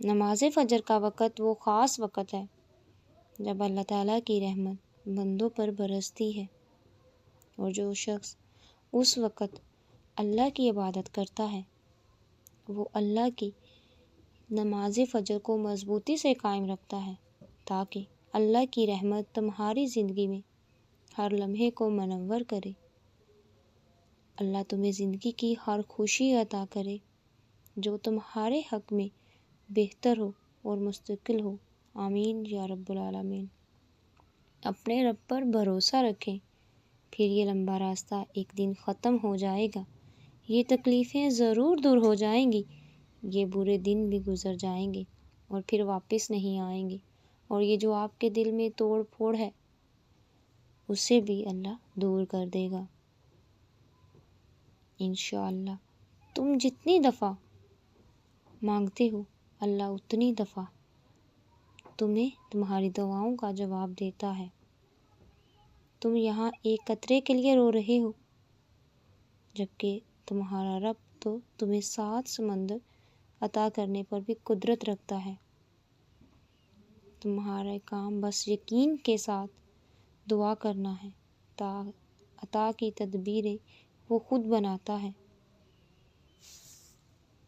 نماز فجر کا وقت وہ خاص وقت ہے جب اللہ تعالیٰ کی رحمت بندوں پر برستی ہے، اور جو شخص اس وقت اللہ کی عبادت کرتا ہے وہ اللہ کی نماز فجر کو مضبوطی سے قائم رکھتا ہے تاکہ اللہ کی رحمت تمہاری زندگی میں ہر لمحے کو منور کرے۔ اللہ تمہیں زندگی کی ہر خوشی عطا کرے جو تمہارے حق میں بہتر ہو اور مستقل ہو، آمین یا رب العالمین۔ اپنے رب پر بھروسہ رکھیں، پھر یہ لمبا راستہ ایک دن ختم ہو جائے گا، یہ تکلیفیں ضرور دور ہو جائیں گی، یہ برے دن بھی گزر جائیں گے اور پھر واپس نہیں آئیں گے، اور یہ جو آپ کے دل میں توڑ پھوڑ ہے اسے بھی اللہ دور کر دے گا انشاءاللہ۔ تم جتنی دفعہ مانگتے ہو اللہ اتنی دفعہ تمہیں تمہاری دعاؤں کا جواب دیتا ہے۔ تم یہاں ایک قطرے کے لیے رو رہے ہو جبکہ تمہارا رب تو تمہیں 7 سمندر عطا کرنے پر بھی قدرت رکھتا ہے۔ تمہارا کام بس یقین کے ساتھ دعا کرنا ہے، عطا کی تدبیریں وہ خود بناتا ہے۔